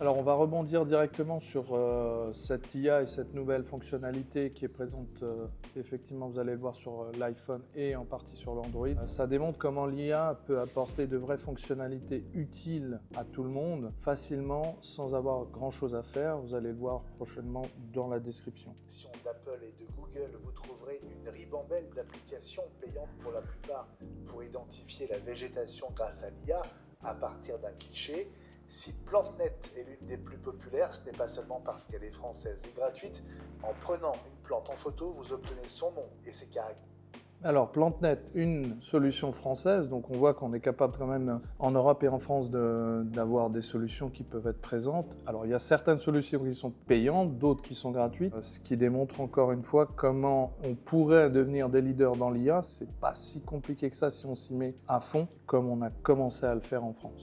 Alors, on va rebondir directement sur cette IA et cette nouvelle fonctionnalité qui est présente, effectivement, vous allez le voir sur l'iPhone et en partie sur l'Android. Ça démontre comment l'IA peut apporter de vraies fonctionnalités utiles à tout le monde, facilement, sans avoir grand-chose à faire. Vous allez le voir prochainement dans la description. D'Apple et de Google, vous trouverez une ribambelle d'applications payantes pour la plupart pour identifier la végétation grâce à l'IA à partir d'un cliché. Si PlanteNet est l'une des plus populaires, ce n'est pas seulement parce qu'elle est française et gratuite. En prenant une plante en photo, vous obtenez son nom et ses caractéristiques. Alors, PlanteNet, une solution française, donc on voit qu'on est capable quand même en Europe et en France d'avoir des solutions qui peuvent être présentes. Alors, il y a certaines solutions qui sont payantes, d'autres qui sont gratuites, ce qui démontre encore une fois comment on pourrait devenir des leaders dans l'IA. C'est pas si compliqué que ça si on s'y met à fond, comme on a commencé à le faire en France.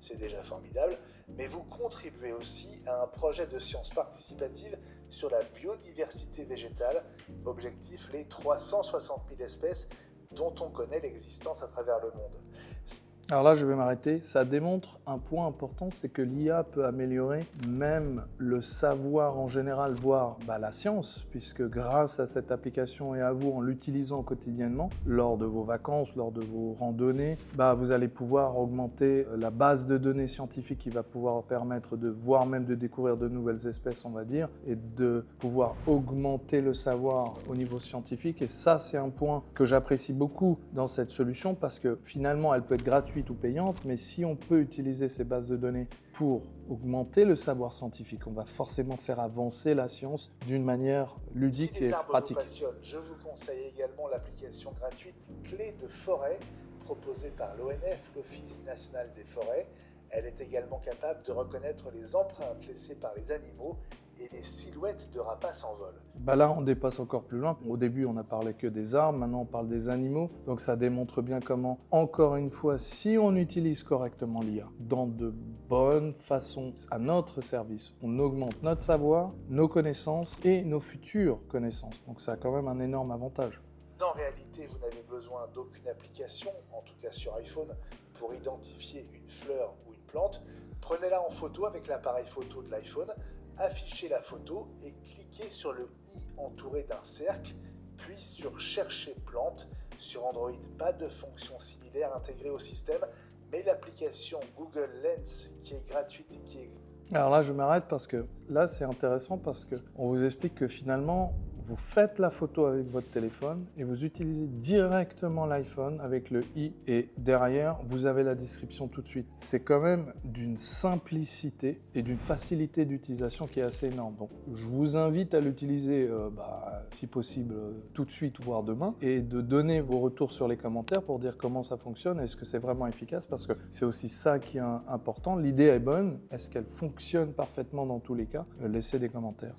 C'est déjà formidable, mais vous contribuez aussi à un projet de sciences participative sur la biodiversité végétale, objectif les 360 000 espèces dont on connaît l'existence à travers le monde. Alors là, je vais m'arrêter. Ça démontre un point important, c'est que l'IA peut améliorer même le savoir en général, voire la science, puisque grâce à cette application et à vous, en l'utilisant quotidiennement, lors de vos vacances, lors de vos randonnées, vous allez pouvoir augmenter la base de données scientifiques qui va pouvoir permettre de, voire même de découvrir de nouvelles espèces, on va dire, et de pouvoir augmenter le savoir au niveau scientifique. Et ça, c'est un point que j'apprécie beaucoup dans cette solution, parce que finalement, elle peut être gratuite ou payante, mais si on peut utiliser ces bases de données pour augmenter le savoir scientifique, on va forcément faire avancer la science d'une manière ludique et pratique. Si les arbres vous passionnent, je vous conseille également l'application gratuite Clé de forêt proposée par l'ONF, l'Office national des forêts. Elle est également capable de reconnaître les empreintes laissées par les animaux et les silhouettes de rapaces en vol. Là, on dépasse encore plus loin. Au début, on n'a parlé que des arbres, maintenant on parle des animaux. Donc ça démontre bien comment, encore une fois, si on utilise correctement l'IA dans de bonnes façons à notre service, on augmente notre savoir, nos connaissances et nos futures connaissances. Donc ça a quand même un énorme avantage. En réalité, vous n'avez besoin d'aucune application, en tout cas sur iPhone, pour identifier une fleur ou une plante. Prenez-la en photo avec l'appareil photo de l'iPhone, affichez la photo et cliquez sur le i entouré d'un cercle, puis sur Chercher plante. Sur Android, pas de fonction similaire intégrée au système, mais l'application Google Lens qui est gratuite et qui est... Alors là, je m'arrête parce que là, c'est intéressant parce qu'on vous explique que finalement, vous faites la photo avec votre téléphone et vous utilisez directement l'iPhone avec le i et derrière, vous avez la description tout de suite. C'est quand même d'une simplicité et d'une facilité d'utilisation qui est assez énorme. Donc, je vous invite à l'utiliser, si possible, tout de suite, voire demain, et de donner vos retours sur les commentaires pour dire comment ça fonctionne, est-ce que c'est vraiment efficace, parce que c'est aussi ça qui est important. L'idée est bonne, est-ce qu'elle fonctionne parfaitement dans tous les cas? Laissez des commentaires.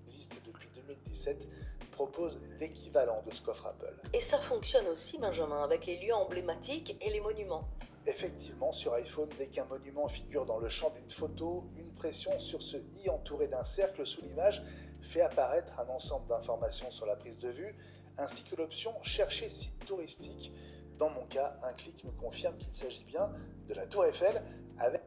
Existe depuis 2017, propose l'équivalent de ce qu'offre Apple. Et ça fonctionne aussi, Benjamin, avec les lieux emblématiques et les monuments. Effectivement, sur iPhone, dès qu'un monument figure dans le champ d'une photo, une pression sur ce i entouré d'un cercle sous l'image fait apparaître un ensemble d'informations sur la prise de vue, ainsi que l'option Chercher site touristique. Dans mon cas, un clic me confirme qu'il s'agit bien de la Tour Eiffel avec...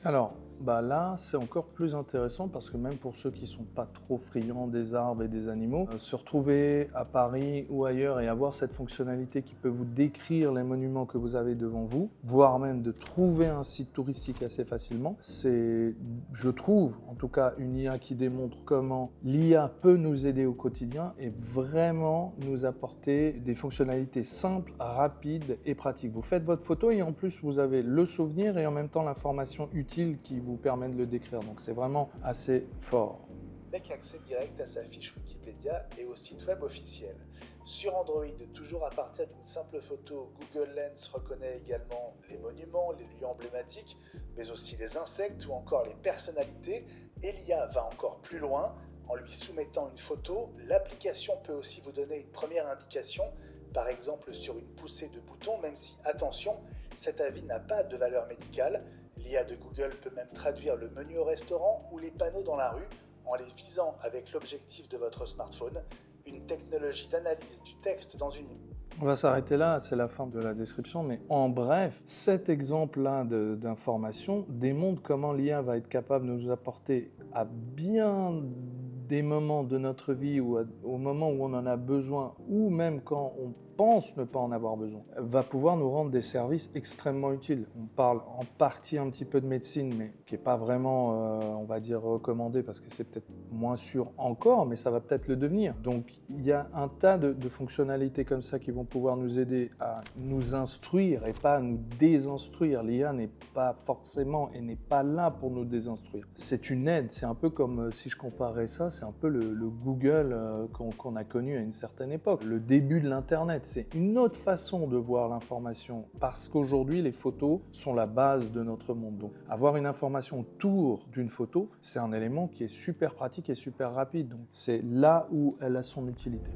Alors, là, c'est encore plus intéressant parce que même pour ceux qui ne sont pas trop friands des arbres et des animaux, se retrouver à Paris ou ailleurs et avoir cette fonctionnalité qui peut vous décrire les monuments que vous avez devant vous, voire même de trouver un site touristique assez facilement, c'est, je trouve, en tout cas, une IA qui démontre comment l'IA peut nous aider au quotidien et vraiment nous apporter des fonctionnalités simples, rapides et pratiques. Vous faites votre photo et en plus, vous avez le souvenir et en même temps l'information utile qui vous permet de le décrire. Donc c'est vraiment assez fort. Avec accès direct à sa fiche Wikipédia et au site web officiel. Sur Android, toujours à partir d'une simple photo, Google Lens reconnaît également les monuments, les lieux emblématiques, mais aussi les insectes ou encore les personnalités. Et l'IA va encore plus loin. En lui soumettant une photo, l'application peut aussi vous donner une première indication, par exemple sur une poussée de bouton, même si, attention, cet avis n'a pas de valeur médicale. L'IA de Google peut même traduire le menu au restaurant ou les panneaux dans la rue en les visant avec l'objectif de votre smartphone, une technologie d'analyse du texte dans une image. On va s'arrêter là, c'est la fin de la description, mais en bref, cet exemple-là d'information démontre comment l'IA va être capable de nous apporter à bien des moments de notre vie ou au moment où on en a besoin, ou même quand on pense ne pas en avoir besoin, va pouvoir nous rendre des services extrêmement utiles. On parle en partie un petit peu de médecine, mais qui n'est pas vraiment, on va dire, recommandé parce que c'est peut-être moins sûr encore, mais ça va peut-être le devenir. Donc il y a un tas de fonctionnalités comme ça qui vont pouvoir nous aider à nous instruire et pas à nous désinstruire. L'IA n'est pas forcément et n'est pas là pour nous désinstruire. C'est une aide, c'est un peu comme, si je comparais ça, c'est un peu le Google qu'on a connu à une certaine époque. Le début de l'Internet, c'est une autre façon de voir l'information parce qu'aujourd'hui, les photos sont la base de notre monde. Donc, avoir une information autour d'une photo, c'est un élément qui est super pratique et super rapide. Donc, c'est là où elle a son utilité.